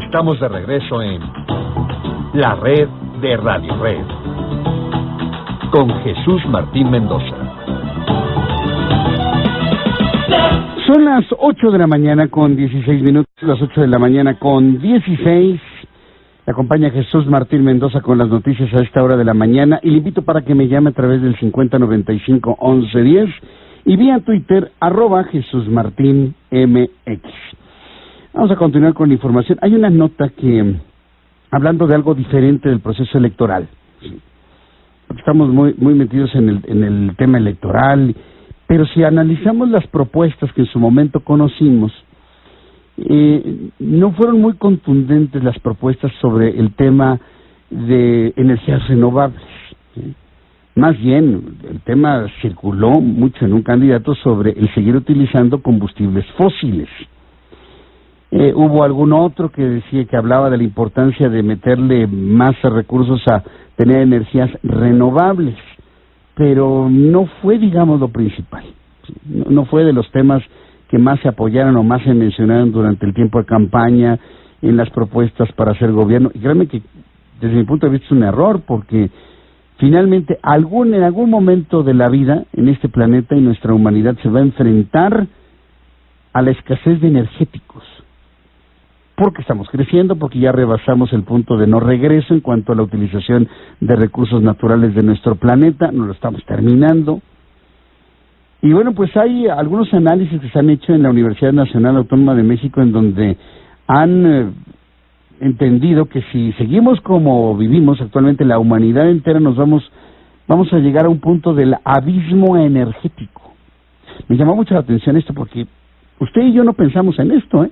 Estamos de regreso en la red de Radio Red con Jesús Martín Mendoza. Son las 8 de la mañana con 16 minutos, las 8 de la mañana con 16. Me acompaña Jesús Martín Mendoza con las noticias a esta hora de la mañana y le invito para que me llame a través del 5095-1110 y vía Twitter, @JesúsMartínMX. Vamos a continuar con la información. Hay una nota que, hablando de algo diferente del proceso electoral, estamos muy metidos en el tema electoral, pero si analizamos las propuestas que en su momento conocimos, no fueron muy contundentes las propuestas sobre el tema de energías renovables. Más bien, el tema circuló mucho en un candidato sobre el seguir utilizando combustibles fósiles. Hubo algún otro que decía que hablaba de la importancia de meterle más recursos a tener energías renovables, pero no fue, digamos, lo principal. No fue de los temas que más se apoyaron o más se mencionaron durante el tiempo de campaña en las propuestas para hacer gobierno. Y créanme que desde mi punto de vista es un error, porque finalmente en algún momento de la vida en este planeta y nuestra humanidad se va a enfrentar a la escasez de energéticos. Porque estamos creciendo, porque ya rebasamos el punto de no regreso en cuanto a la utilización de recursos naturales de nuestro planeta, nos lo estamos terminando. Y bueno, pues hay algunos análisis que se han hecho en la Universidad Nacional Autónoma de México en donde han entendido que si seguimos como vivimos actualmente, la humanidad entera vamos a llegar a un punto del abismo energético. Me llamó mucho la atención esto porque usted y yo no pensamos en esto,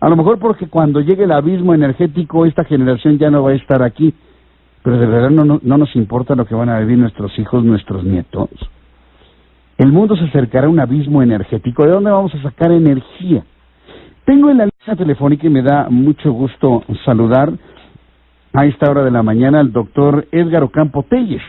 A lo mejor porque cuando llegue el abismo energético esta generación ya no va a estar aquí, pero de verdad no nos importa lo que van a vivir nuestros hijos, nuestros nietos. El mundo se acercará a un abismo energético. ¿De dónde vamos a sacar energía? Tengo en la línea telefónica y me da mucho gusto saludar a esta hora de la mañana al doctor Edgar Ocampo Telles.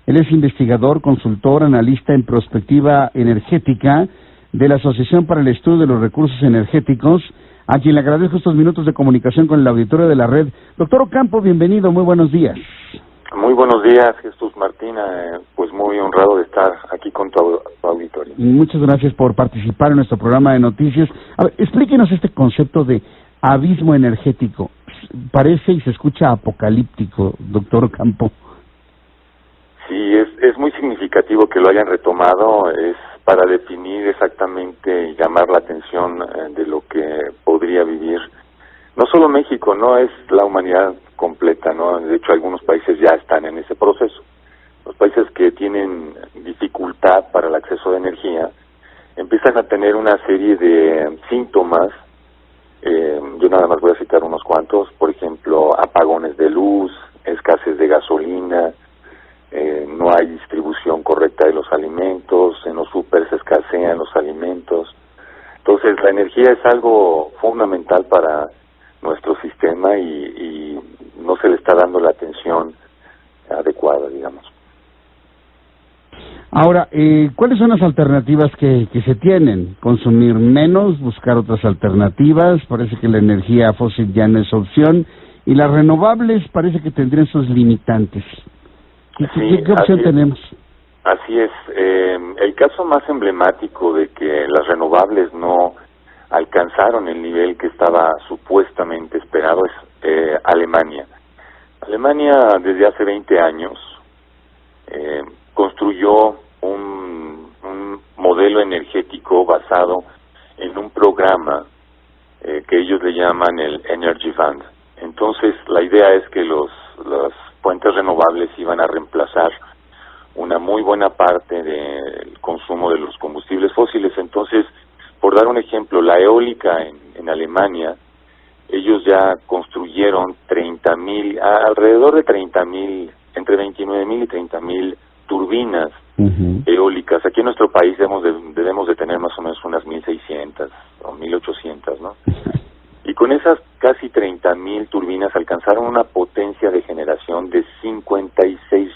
Él es investigador, consultor, analista en prospectiva energética de la Asociación para el Estudio de los Recursos Energéticos, a quien le agradezco estos minutos de comunicación con el auditorio de la red. Doctor Ocampo, bienvenido, muy buenos días. Muy buenos días, Jesús Martín, pues muy honrado de estar aquí con tu auditorio. Muchas gracias por participar en nuestro programa de noticias. A ver, explíquenos este concepto de abismo energético. Parece y se escucha apocalíptico, doctor Ocampo. Sí, es muy significativo que lo hayan retomado, es para definir exactamente y llamar la atención de lo que podría vivir no solo México, no es la humanidad completa, ¿no? De hecho, algunos países ya están en ese proceso. Los países que tienen dificultad para el acceso de energía empiezan a tener una serie de síntomas. Yo nada más voy a citar unos cuantos, por ejemplo, apagones de luz, escasez de gasolina, no hay distribución correcta de los alimentos, en los súper se escasean los alimentos. Entonces, la energía es algo fundamental para nuestro sistema y no se le está dando la atención adecuada, digamos. Ahora, ¿cuáles son las alternativas que se tienen? ¿Consumir menos? ¿Buscar otras alternativas? Parece que la energía fósil ya no es opción y las renovables parece que tendrían sus limitantes. ¿Qué opción tenemos? Así es. El caso más emblemático de que las renovables no alcanzaron el nivel que estaba supuestamente esperado es Alemania. Alemania desde hace 20 años construyó un modelo energético basado en un programa que ellos le llaman el Energy Fund. Entonces la idea es que las fuentes renovables iban a reemplazar una muy buena parte del consumo de los combustibles fósiles. Entonces, por dar un ejemplo, la eólica en Alemania, ellos ya construyeron alrededor de 30,000, entre 29,000 y 30,000 turbinas eólicas. Aquí en nuestro país debemos de tener más o menos unas 1,600 o 1,800, ¿no? Y con esas casi 30,000 turbinas alcanzaron una potencia de generación de 56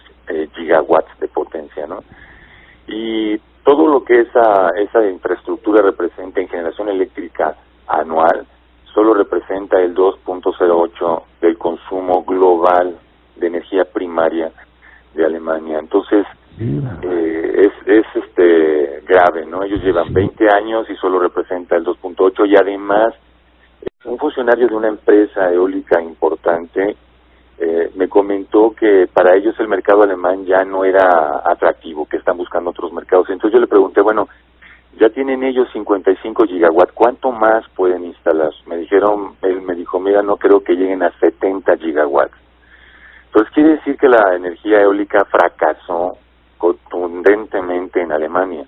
gigawatts de potencia, ¿no? Y todo lo que esa infraestructura representa en generación eléctrica anual solo representa el 2.5 llevan 20 años y solo representa el 2.8, y además un funcionario de una empresa eólica importante me comentó que para ellos el mercado alemán ya no era atractivo, que están buscando otros mercados. Entonces yo le pregunté, bueno, ya tienen ellos 55 gigawatts, ¿cuánto más pueden instalar? Él me dijo, mira, no creo que lleguen a 70 gigawatts. Entonces quiere decir que la energía eólica fracasó contundentemente en Alemania,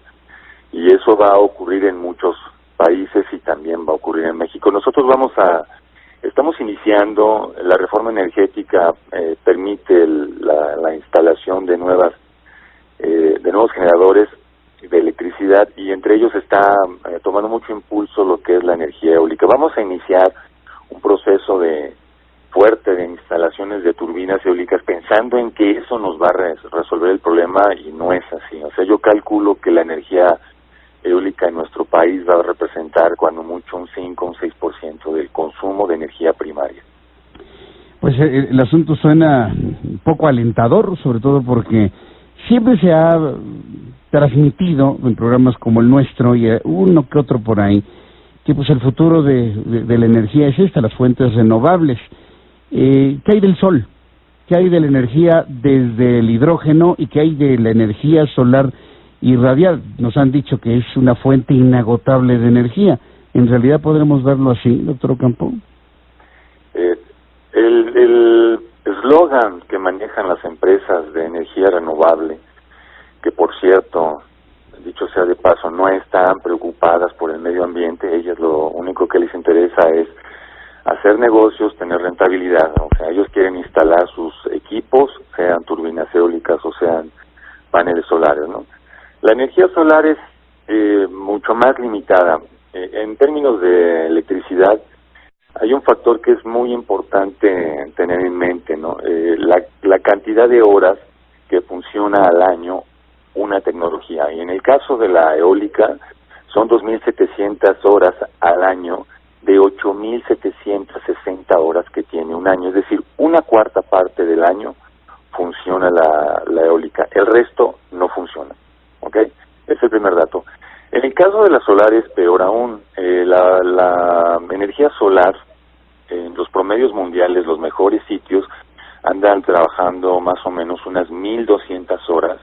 y eso va a ocurrir en muchos países y también va a ocurrir en México. Nosotros estamos iniciando, la reforma energética permite la instalación de nuevos generadores de electricidad, y entre ellos está tomando mucho impulso lo que es la energía eólica. Vamos a iniciar un proceso fuerte de instalaciones de turbinas eólicas, pensando en que eso nos va a resolver el problema, y no es así. O sea, yo calculo que la energía eólica en nuestro país va a representar cuando mucho un 5 o un 6% del consumo de energía primaria. Pues el asunto suena un poco alentador, sobre todo porque siempre se ha transmitido en programas como el nuestro y uno que otro por ahí, que pues el futuro de la energía es las fuentes renovables. ¿Qué hay del sol? ¿Qué hay de la energía desde el hidrógeno y qué hay de la energía solar y radial? Nos han dicho que es una fuente inagotable de energía. ¿En realidad podremos verlo así, doctor Ocampo? El eslogan que manejan las empresas de energía renovable, que por cierto, dicho sea de paso, no están preocupadas por el medio ambiente, ellas lo único que les interesa es hacer negocios, tener rentabilidad. O sea, ellos quieren instalar sus equipos, sean turbinas eólicas o sean paneles solares, ¿no? La energía solar es mucho más limitada. En términos de electricidad, hay un factor que es muy importante tener en mente, ¿no? La cantidad de horas que funciona al año una tecnología. Y en el caso de la eólica, son 2.700 horas al año de 8.760 horas que tiene un año. Es decir, una cuarta parte del año funciona la eólica. El resto no funciona. ¿Ok? Ese es el primer dato. En el caso de las solares, peor aún. La energía solar, en los promedios mundiales, los mejores sitios, andan trabajando más o menos unas 1.200 horas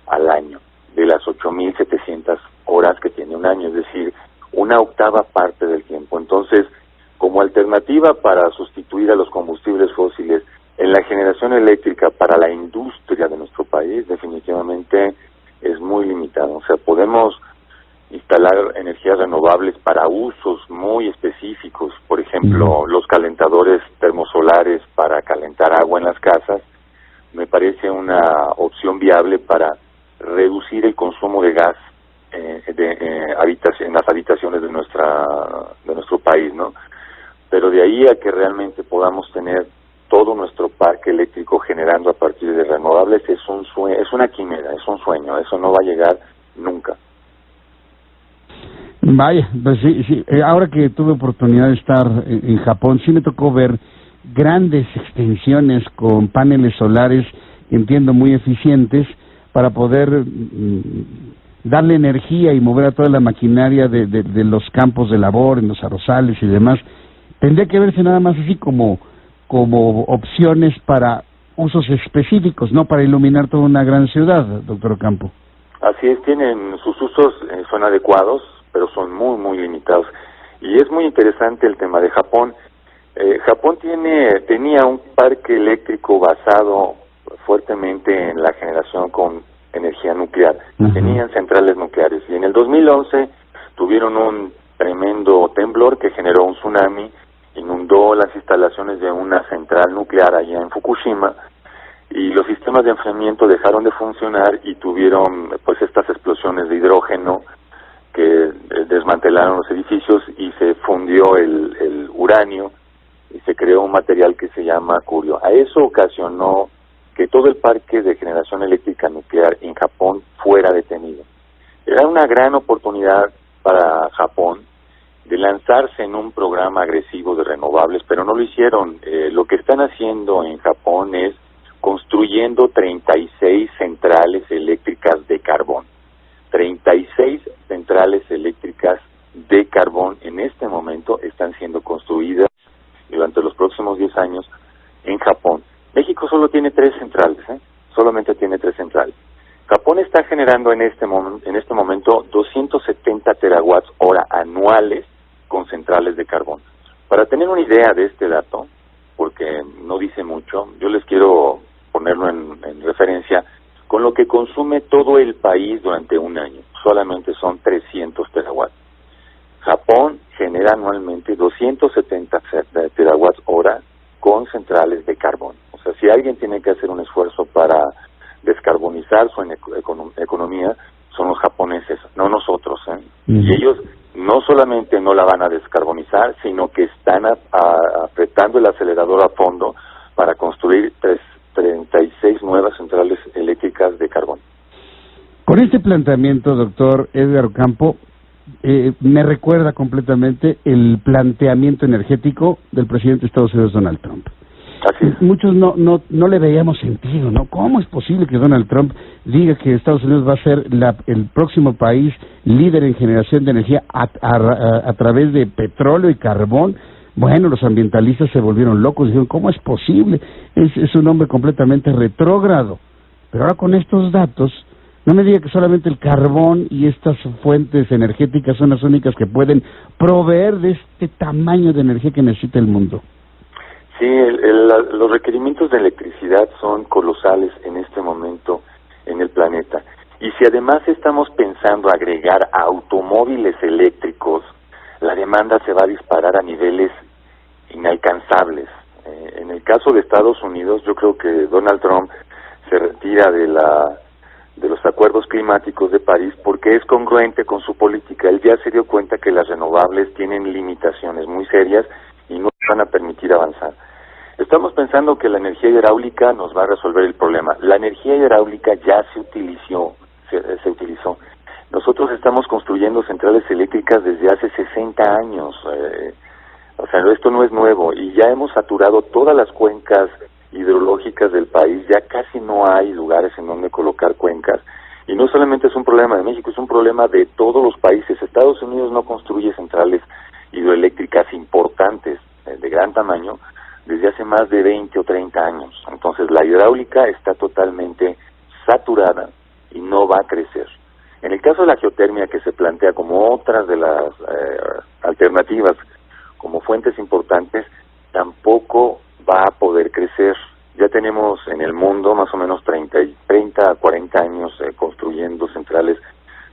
al año, de las 8.700 horas que tiene un año, es decir, una octava parte del tiempo. Entonces, como alternativa para sustituir a los combustibles fósiles en la generación eléctrica para la industria de nuestro país, definitivamente es muy limitado. O sea, podemos instalar energías renovables para usos muy específicos, por ejemplo, los calentadores termosolares para calentar agua en las casas. Me parece una opción viable para reducir el consumo de gas en las habitaciones de nuestro país, ¿no? Pero de ahí a que realmente podamos tener todo nuestro parque eléctrico generando a partir de renovables es una quimera, es un sueño, eso no va a llegar nunca. Vaya, pues sí. Ahora que tuve oportunidad de estar en Japón, sí me tocó ver grandes extensiones con paneles solares, entiendo, muy eficientes, para poder darle energía y mover a toda la maquinaria de los campos de labor, en los arrozales y demás. Tendría que verse nada más así como opciones para usos específicos, no para iluminar toda una gran ciudad, doctor Ocampo. Así es, tienen sus usos, son adecuados, pero son muy, muy limitados. Y es muy interesante el tema de Japón. Japón tenía un parque eléctrico basado fuertemente en la generación con energía nuclear. Tenían centrales nucleares. Y en el 2011 tuvieron un tremendo temblor que generó un tsunami, inundó las instalaciones de una central nuclear allá en Fukushima, y los sistemas de enfriamiento dejaron de funcionar y tuvieron pues estas explosiones de hidrógeno que desmantelaron los edificios y se fundió el uranio y se creó un material que se llama curio. A eso ocasionó que todo el parque de generación eléctrica nuclear en Japón fuera detenido. Era una gran oportunidad para Japón de lanzarse en un programa agresivo de renovables, pero no lo hicieron. Lo que están haciendo en Japón es construyendo 36 centrales eléctricas de carbón. 36 centrales generando en este momento 270 terawatts hora anuales con centrales de carbón. Para tener una idea de este dato, porque no dice mucho, yo les quiero ponerlo en referencia con lo que consume todo el país durante un año. Solamente son 300 terawatts. Japón genera anualmente 270 terawatts hora con centrales de carbón. O sea, si alguien tiene que hacer un esfuerzo para descarbonizar su economía, son los japoneses, no nosotros, ¿eh? Y ellos no solamente no la van a descarbonizar, sino que están apretando el acelerador a fondo para construir 36 nuevas centrales eléctricas de carbón. Con este planteamiento, doctor Edgar Ocampo, me recuerda completamente el planteamiento energético del presidente de Estados Unidos, Donald Trump. Así es. Muchos no le veíamos sentido, ¿no? ¿Cómo es posible que Donald Trump diga que Estados Unidos va a ser el próximo país líder en generación de energía a través de petróleo y carbón? Bueno, los ambientalistas se volvieron locos, dijeron, ¿cómo es posible? Es un hombre completamente retrógrado. Pero ahora con estos datos, no me diga que solamente el carbón y estas fuentes energéticas son las únicas que pueden proveer de este tamaño de energía que necesita el mundo. Sí, los requerimientos de electricidad son colosales en este momento en el planeta. Y si además estamos pensando agregar automóviles eléctricos, la demanda se va a disparar a niveles inalcanzables. En el caso de Estados Unidos, yo creo que Donald Trump se retira de los acuerdos climáticos de París porque es congruente con su política. Él ya se dio cuenta que las renovables tienen limitaciones muy serias y no van a permitir avanzar. Estamos pensando que la energía hidráulica nos va a resolver el problema. La energía hidráulica ya se utilizó. Nosotros estamos construyendo centrales eléctricas desde hace 60 años. O sea, esto no es nuevo y ya hemos saturado todas las cuencas hidrológicas del país. Ya casi no hay lugares en donde colocar cuencas. Y no solamente es un problema de México, es un problema de todos los países. Estados Unidos no construye centrales hidroeléctricas importantes de gran tamaño desde hace más de 20 o 30 años. Entonces la hidráulica está totalmente saturada y no va a crecer. En el caso de la geotermia, que se plantea como otras de las alternativas como fuentes importantes, tampoco va a poder crecer. Ya tenemos en el mundo más o menos 30 a 40 años construyendo centrales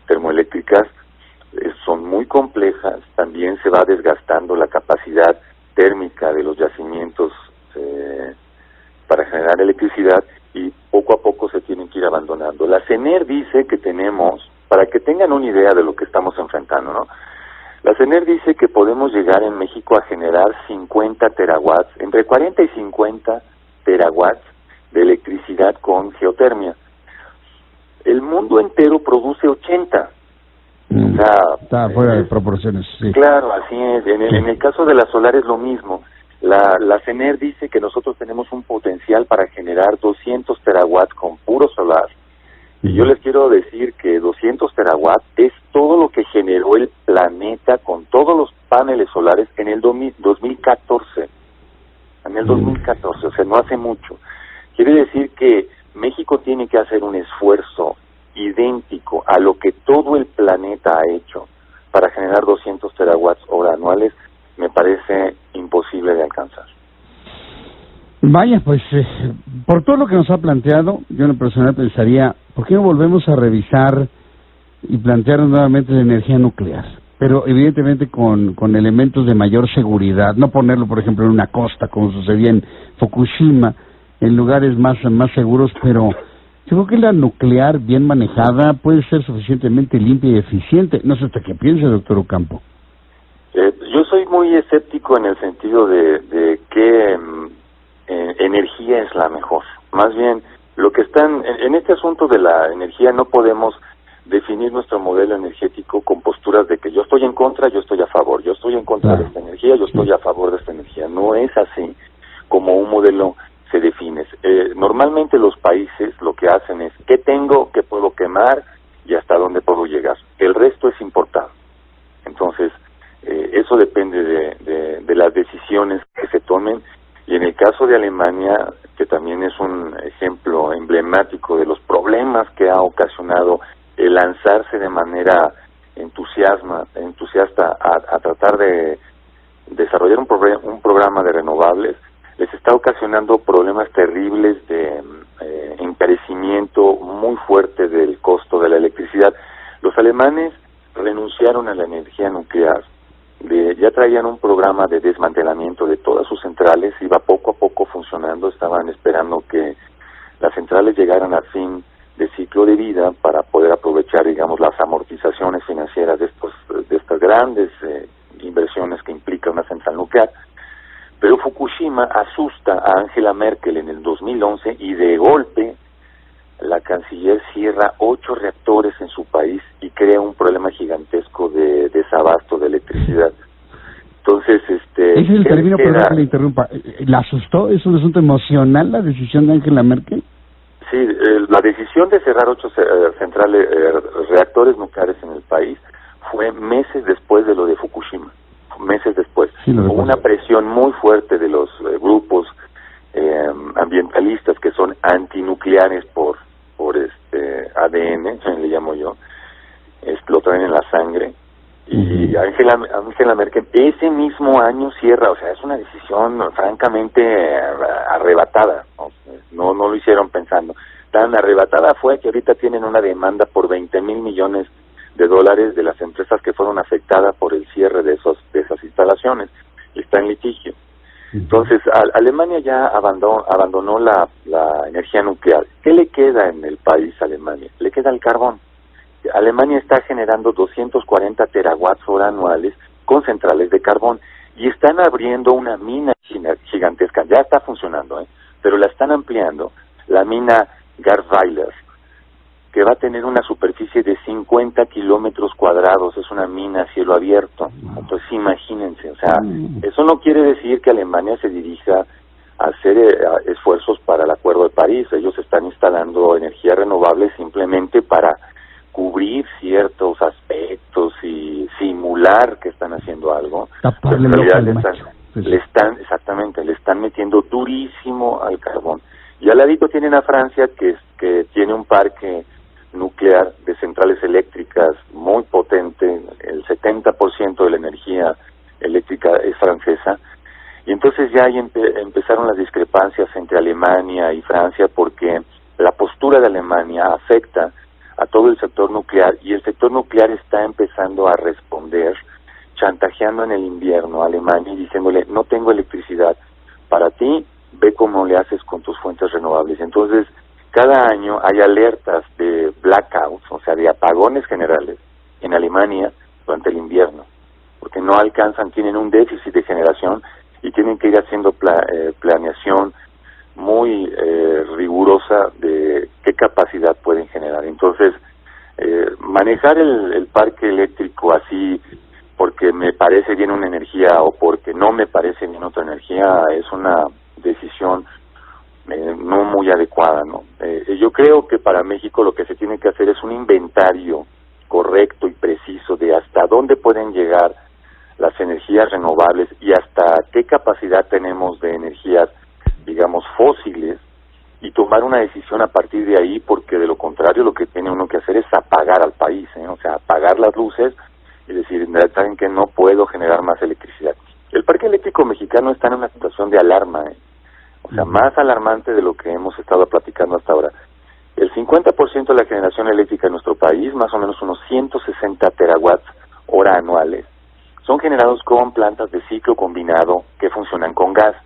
termoeléctricas. Son muy complejas, también se va desgastando la capacidad térmica de los yacimientos para generar electricidad y poco a poco se tienen que ir abandonando. La CENER dice que tenemos, para que tengan una idea de lo que estamos enfrentando, ¿no? La CENER dice que podemos llegar en México a generar 50 terawatts, entre 40 y 50 terawatts de electricidad con geotermia. El mundo entero produce 80. O sea, está fuera de proporciones, sí. Claro, así es. En el caso de la solar es lo mismo. La CENER dice que nosotros tenemos un potencial para generar 200 terawatts con puro solar. Y yo les quiero decir que 200 terawatts es todo lo que generó el planeta con todos los paneles solares en el 2014. En el 2014, o sea, no hace mucho. Quiere decir que México tiene que hacer un esfuerzo idéntico a lo que todo el planeta ha hecho para generar 200 terawatts hora anuales. Me parece imposible de alcanzar. Vaya, pues por todo lo que nos ha planteado, yo en lo personal pensaría, ¿por qué no volvemos a revisar y plantear nuevamente la energía nuclear? Pero evidentemente con elementos de mayor seguridad, no ponerlo por ejemplo en una costa como sucedía en Fukushima, en lugares más seguros, pero yo creo que la nuclear bien manejada puede ser suficientemente limpia y eficiente. No sé usted qué piensa, doctor Ocampo. Yo soy muy escéptico en el sentido de qué energía es la mejor. Más bien, lo que están en este asunto de la energía no podemos definir nuestro modelo energético con posturas de que yo estoy en contra, yo estoy a favor, yo estoy en contra de esta energía, yo estoy a favor de esta energía. No es así como un modelo se define. Normalmente los países lo que hacen es qué tengo, qué puedo quemar y hasta dónde puedo llegar. El resto es importado. Entonces, eso depende de las decisiones que se tomen. Y en el caso de Alemania, que también es un ejemplo emblemático de los problemas que ha ocasionado entusiasta a tratar de desarrollar un programa de renovables, les está ocasionando problemas terribles de encarecimiento muy fuerte del costo de la electricidad. Los alemanes renunciaron a la energía nuclear, ya traían un programa de desmantelamiento de todas sus centrales, iba poco a poco funcionando, estaban esperando que las centrales llegaran al fin de ciclo de vida para poder aprovechar, digamos, las amortizaciones financieras de estas grandes inversiones que implica una central nuclear. Pero Fukushima asusta a Angela Merkel en el 2011 y de golpe la canciller cierra 8 reactores en su país y crea un problema gigantesco de desabasto de electricidad. Entonces, ese es el término, perdón que le interrumpa. ¿La asustó? ¿Es un asunto emocional la decisión de Angela Merkel? Sí, la decisión de cerrar 8 reactores nucleares en el país fue meses después de lo de Fukushima. Meses después. Sí, hubo una presión muy fuerte de los grupos ambientalistas que son antinucleares por ADN, le llamo yo, lo traen en la sangre, y Angela Merkel ese mismo año cierra, o sea, es una decisión francamente arrebatada, no lo hicieron pensando. Tan arrebatada fue que ahorita tienen una demanda por $20,000 millones de las empresas que fueron afectadas por el cierre de esas instalaciones, y está en litigio. Entonces, Alemania ya abandonó la energía nuclear. ¿Qué le queda en el país Alemania? Le queda el carbón. Alemania está generando 240 terawatts-hora anuales con centrales de carbón, y están abriendo una mina gigantesca, ya está funcionando, pero la están ampliando, la mina Garzweiler, que va a tener una superficie de 50 kilómetros cuadrados, es una mina a cielo abierto. Entonces imagínense, o sea, eso no quiere decir que Alemania se dirija a hacer esfuerzos para el Acuerdo de París. Ellos están instalando energía renovable simplemente para cubrir ciertos aspectos y simular que están haciendo algo. Pero en realidad le están metiendo durísimo al carbón. Y al ladito tienen a Francia, que tiene un parque nuclear de centrales eléctricas muy potente, el 70% de la energía eléctrica es francesa, y entonces ya ahí empezaron las discrepancias entre Alemania y Francia, porque la postura de Alemania afecta a todo el sector nuclear, y el sector nuclear está empezando a responder, chantajeando en el invierno a Alemania y diciéndole: no tengo electricidad para ti, ve cómo le haces con tus fuentes renovables. Entonces, cada año hay alertas de blackouts, o sea, de apagones generales en Alemania durante el invierno, porque no alcanzan, tienen un déficit de generación y tienen que ir haciendo planeación muy rigurosa de qué capacidad pueden generar. Entonces, manejar el parque eléctrico así porque me parece bien una energía o porque no me parece bien otra energía es una decisión no muy adecuada, ¿no? Yo creo que para México lo que se tiene que hacer es un inventario correcto y preciso de hasta dónde pueden llegar las energías renovables y hasta qué capacidad tenemos de energías, digamos, fósiles, y tomar una decisión a partir de ahí, porque de lo contrario lo que tiene uno que hacer es apagar al país, o sea, apagar las luces y decir: saben que no puedo generar más electricidad. El parque eléctrico mexicano está en una situación de alarma, o sea, más alarmante de lo que hemos estado platicando hasta ahora. El 50% de la generación eléctrica en nuestro país, más o menos unos 160 terawatts hora anuales, son generados con plantas de ciclo combinado que funcionan con gas.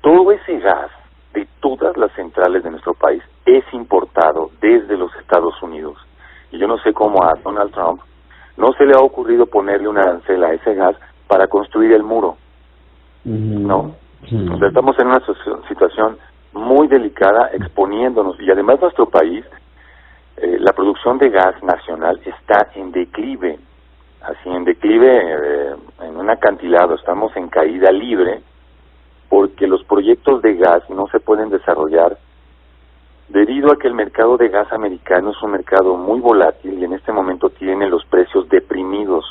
Todo ese gas de todas las centrales de nuestro país es importado desde los Estados Unidos. Y yo no sé cómo a Donald Trump no se le ha ocurrido ponerle una arancel a ese gas para construir el muro, ¿no? O sea, estamos en una situación muy delicada, exponiéndonos, y además nuestro país, la producción de gas nacional está en declive, en un acantilado, estamos en caída libre, porque los proyectos de gas no se pueden desarrollar debido a que el mercado de gas americano es un mercado muy volátil y en este momento tiene los precios deprimidos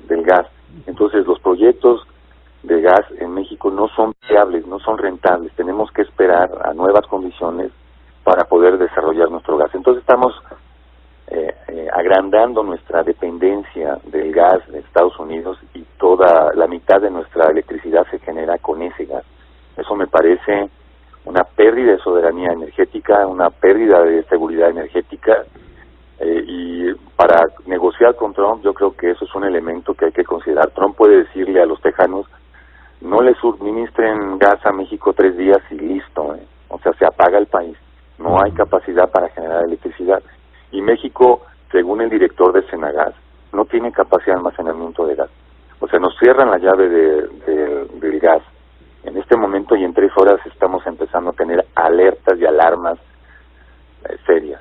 del gas. Entonces los proyectos de gas en México no son viables, no son rentables. Tenemos que esperar a nuevas condiciones para poder desarrollar nuestro gas. Entonces estamos agrandando nuestra dependencia del gas de Estados Unidos, y toda la mitad de nuestra electricidad se genera con ese gas. Eso me parece una pérdida de soberanía energética, una pérdida de seguridad energética, y para negociar con Trump yo creo que eso es un elemento que hay que considerar. Trump puede decirle a los tejanos: no le suministren gas a México 3 días y listo, o sea, se apaga el país, no hay capacidad para generar electricidad. Y México, según el director de Senagas, no tiene capacidad de almacenamiento de gas. O sea, nos cierran la llave del gas en este momento, y en 3 horas estamos empezando a tener alertas y alarmas serias.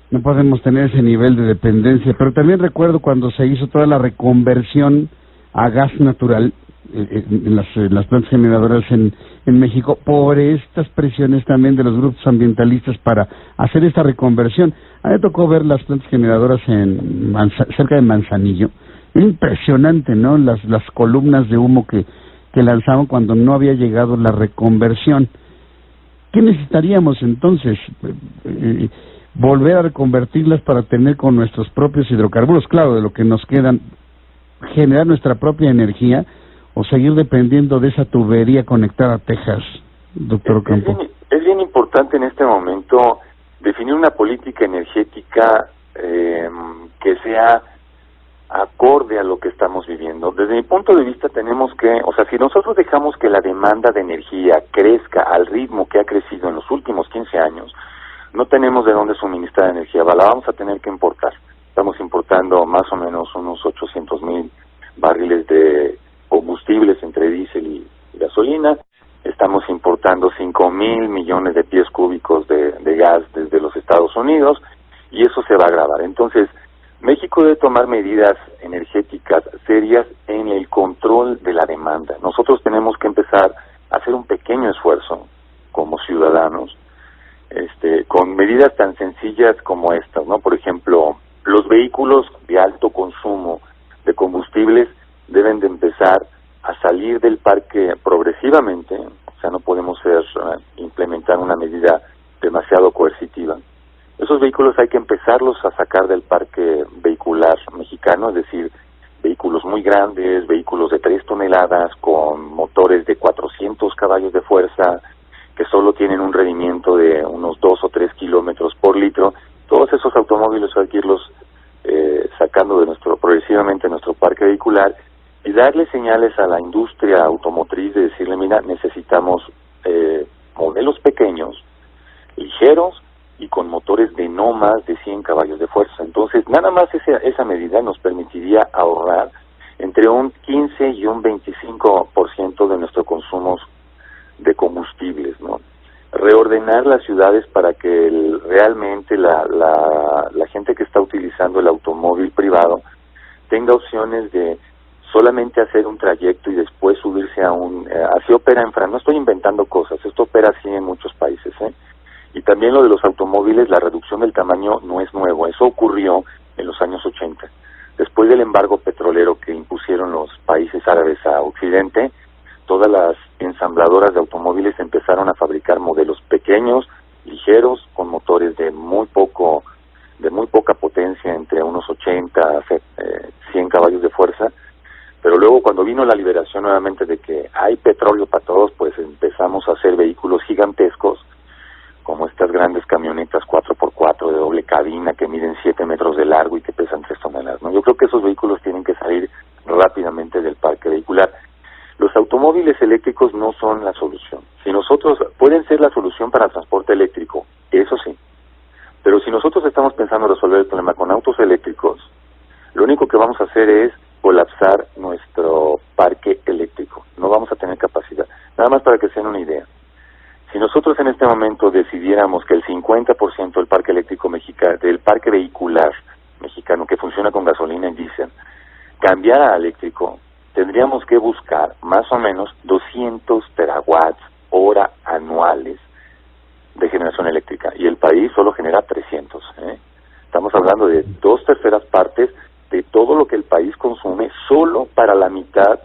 No podemos tener ese nivel de dependencia, pero también recuerdo cuando se hizo toda la reconversión a gas natural en las plantas generadoras en México, por estas presiones también de los grupos ambientalistas para hacer esta reconversión. A mí me tocó ver las plantas generadoras cerca de Manzanillo. Impresionante, ¿no? Las columnas de humo que lanzaban cuando no había llegado la reconversión. ¿Qué necesitaríamos entonces? Volver a reconvertirlas para tener con nuestros propios hidrocarburos, claro, de lo que nos quedan, generar nuestra propia energía, o seguir dependiendo de esa tubería conectada a Texas, doctor Ocampo. Es bien importante en este momento definir una política energética que sea acorde a lo que estamos viviendo. Desde mi punto de vista tenemos que, o sea, si nosotros dejamos que la demanda de energía crezca al ritmo que ha crecido en los últimos 15 años, no tenemos de dónde suministrar energía, la vamos a tener que importar. Estamos importando más o menos unos 800,000 barriles de combustibles entre diésel y gasolina. Estamos importando 5,000 millones de pies cúbicos de gas desde los Estados Unidos, y eso se va a agravar. Entonces, México debe tomar medidas energéticas serias en el control de la demanda. Nosotros tenemos que empezar a hacer un pequeño esfuerzo como ciudadanos, con medidas tan sencillas como estas, ¿no? Por ejemplo, los vehículos de alto consumo de combustibles deben de empezar a salir del parque progresivamente. O sea, no podemos implementar una medida demasiado coercitiva. Esos vehículos hay que empezarlos a sacar del parque vehicular mexicano, es decir, vehículos muy grandes, vehículos de 3 toneladas, con motores de 400 caballos de fuerza, que solo tienen un rendimiento de unos 2 o 3 kilómetros por litro. Todos esos automóviles hay que irlos sacando de progresivamente nuestro parque vehicular, y darle señales a la industria automotriz de decirle: mira, necesitamos modelos pequeños, ligeros y con motores de no más de 100 caballos de fuerza. Entonces, nada más esa medida nos permitiría ahorrar entre un 15 y un 25% de nuestro consumo de combustibles, ¿no? Reordenar las ciudades para que realmente la gente que está utilizando el automóvil privado tenga opciones de solamente hacer un trayecto y después subirse a así opera en Francia. No estoy inventando cosas, esto opera así en muchos países, Y también lo de los automóviles, la reducción del tamaño no es nuevo, eso ocurrió en los años 80. Después del embargo petrolero que impusieron los países árabes a Occidente, todas las ensambladoras de automóviles empezaron a fabricar modelos pequeños, ligeros, con motores de muy poca potencia, entre unos 80 a 100 caballos de fuerza. Pero luego, cuando vino la liberación nuevamente de que hay petróleo para todos, pues empezamos a hacer vehículos gigantescos, como estas grandes camionetas 4x4 de doble cabina que miden 7 metros de largo y que pesan 3 toneladas, ¿no? Yo creo que esos vehículos tienen que salir rápidamente del parque vehicular. Los automóviles eléctricos no son la solución. Pueden ser la solución para el transporte eléctrico, eso sí. Pero si nosotros estamos pensando en resolver el problema con autos eléctricos, lo único que vamos a hacer es colapsar nuestro parque eléctrico. No vamos a tener capacidad. Nada más para que se den una idea. Si nosotros en este momento decidiéramos que el 50% del parque eléctrico mexicano, del parque vehicular mexicano que funciona con gasolina y diésel, cambiara a eléctrico, tendríamos que buscar más o menos 200 terawatts hora anuales de generación eléctrica, y el país solo genera 300. Estamos hablando de 2/3 partes de todo lo que el país consume solo para la mitad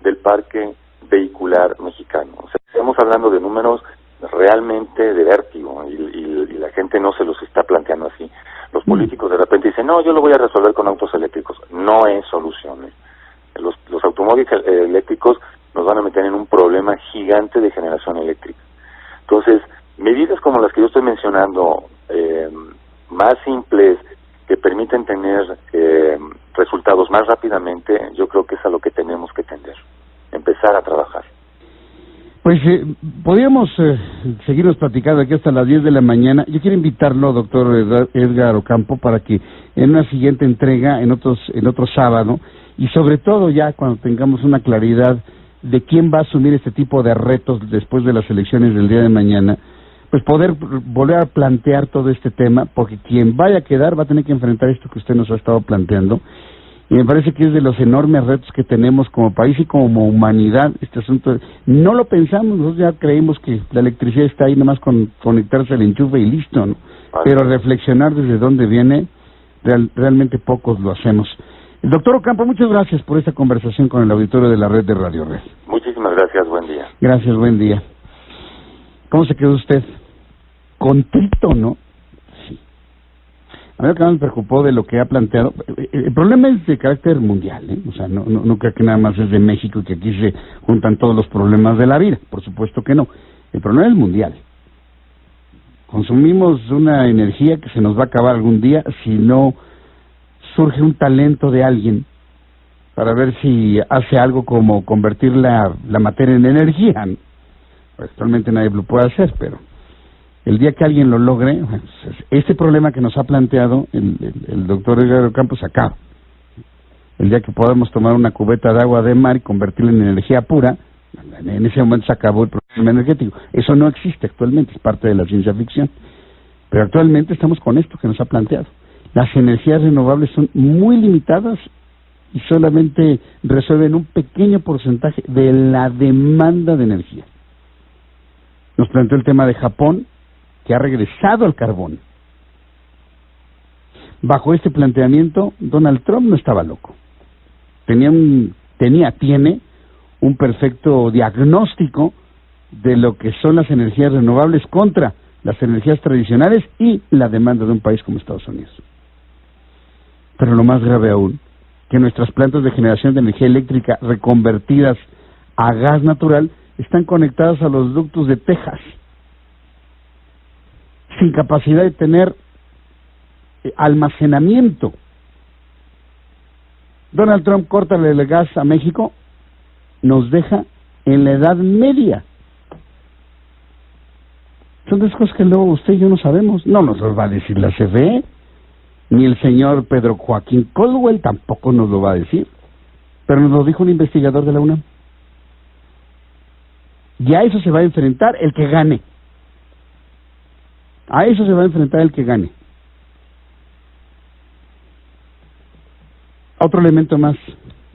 del parque vehicular mexicano. O sea, estamos hablando de números realmente de vértigo y la gente no se los está planteando así. Los políticos de repente dicen, no, yo lo voy a resolver con autos eléctricos. No es solución. Los automóviles eléctricos nos van a meter en un problema gigante de generación eléctrica. Entonces, medidas como las que yo estoy mencionando, más simples, que permiten tener resultados más rápidamente, yo creo que es a lo que tenemos que tender, empezar a trabajar. Pues podríamos seguirnos platicando aquí hasta las 10 de la mañana. Yo quiero invitarlo, doctor Edgar Ocampo, para que en una siguiente entrega, en otro sábado, y sobre todo ya cuando tengamos una claridad de quién va a asumir este tipo de retos después de las elecciones del día de mañana, pues poder volver a plantear todo este tema, porque quien vaya a quedar va a tener que enfrentar esto que usted nos ha estado planteando, y me parece que es de los enormes retos que tenemos como país y como humanidad este asunto. No lo pensamos, nosotros ya creímos que la electricidad está ahí nada más con conectarse al enchufe y listo, ¿no? Pero reflexionar desde dónde viene, realmente pocos lo hacemos. Doctor Ocampo, muchas gracias por esta conversación con el auditorio de la red de Radio Red. Muchísimas gracias, buen día. Gracias, buen día. ¿Cómo se quedó usted? Contrito, ¿no? Sí. A mí lo que más me preocupó de lo que ha planteado, el problema es de carácter mundial, ¿eh? O sea, no creo que nada más es de México y que aquí se juntan todos los problemas de la vida, por supuesto que no. El problema es mundial. Consumimos una energía que se nos va a acabar algún día si no surge un talento de alguien para ver si hace algo como convertir la materia en energía, ¿no? Pues actualmente nadie lo puede hacer, pero el día que alguien lo logre, pues, este problema que nos ha planteado el doctor Edgar Ocampo se acaba. El día que podamos tomar una cubeta de agua de mar y convertirla en energía pura, en ese momento se acabó el problema energético. Eso no existe actualmente, es parte de la ciencia ficción. Pero actualmente estamos con esto que nos ha planteado. Las energías renovables son muy limitadas y solamente resuelven un pequeño porcentaje de la demanda de energía. Nos planteó el tema de Japón, que ha regresado al carbón. Bajo este planteamiento, Donald Trump no estaba loco. Tiene un perfecto diagnóstico de lo que son las energías renovables contra las energías tradicionales y la demanda de un país como Estados Unidos. Pero lo más grave aún, que nuestras plantas de generación de energía eléctrica reconvertidas a gas natural están conectadas a los ductos de Texas, sin capacidad de tener almacenamiento. Donald Trump corta el gas a México, nos deja en la Edad Media. Son de esas cosas que luego usted y yo no sabemos. No nos lo va a decir la CFE, ni el señor Pedro Joaquín Caldwell tampoco nos lo va a decir, pero nos lo dijo un investigador de la UNAM. Y a eso se va a enfrentar el que gane. A eso se va a enfrentar el que gane. Otro elemento más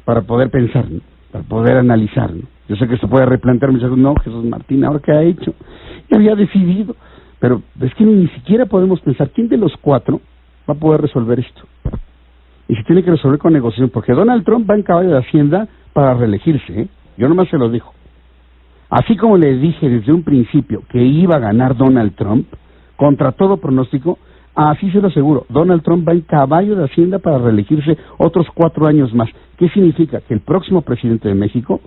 para poder pensar, ¿no? Para poder analizar, ¿no? Yo sé que se puede replantear muchas cosas. No, Jesús Martín, ¿ahora qué ha hecho? Ya había decidido. Pero es que ni siquiera podemos pensar quién de los cuatro va a poder resolver esto. Y se tiene que resolver con negociación, porque Donald Trump va en caballo de Hacienda para reelegirse, ¿eh? Yo nomás se lo digo. Así como le dije desde un principio que iba a ganar Donald Trump, contra todo pronóstico, así se lo aseguro, Donald Trump va en caballo de Hacienda para reelegirse otros 4 años más. ¿Qué significa? Que el próximo presidente de México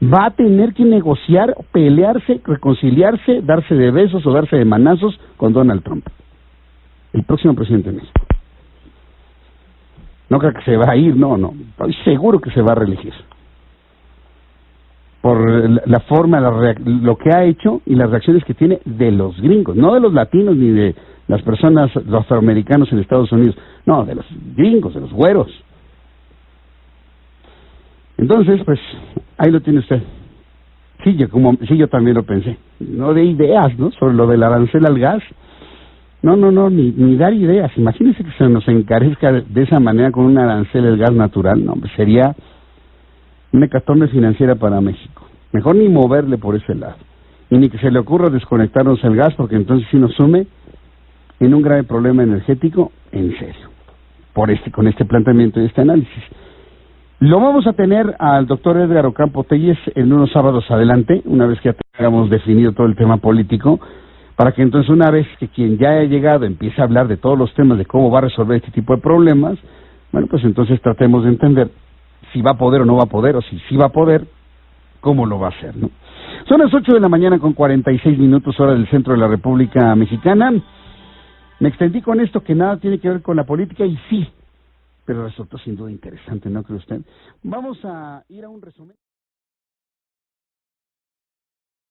va a tener que negociar, pelearse, reconciliarse, darse de besos o darse de manazos con Donald Trump. El próximo presidente de México. No creo que se va a ir, no, estoy seguro que se va a reelegir. Por la forma, lo que ha hecho y las reacciones que tiene de los gringos, no de los latinos ni de las personas, los afroamericanos en Estados Unidos, no, de los gringos, de los güeros. Entonces, pues, ahí lo tiene usted. Sí, yo también lo pensé. No de ideas, ¿no? Sobre lo del arancel al gas. No, ni dar ideas. Imagínense que se nos encarezca de esa manera con un arancel al gas natural. No, pues sería una hecatombe financiera para México. Mejor ni moverle por ese lado. Y ni que se le ocurra desconectarnos el gas, porque entonces sí nos sume en un grave problema energético en serio. Con este planteamiento y este análisis. Lo vamos a tener al doctor Edgar Ocampo Telles en unos sábados adelante, una vez que hagamos definido todo el tema político, para que entonces una vez que quien ya haya llegado empiece a hablar de todos los temas de cómo va a resolver este tipo de problemas, bueno, pues entonces tratemos de entender si va a poder o no va a poder, o si sí va a poder, cómo lo va a hacer, ¿no? Son las 8 de la mañana con 46 minutos, hora del centro de la República Mexicana. Me extendí con esto que nada tiene que ver con la política, y sí, pero resultó sin duda interesante, ¿no cree usted? Vamos a ir a un resumen.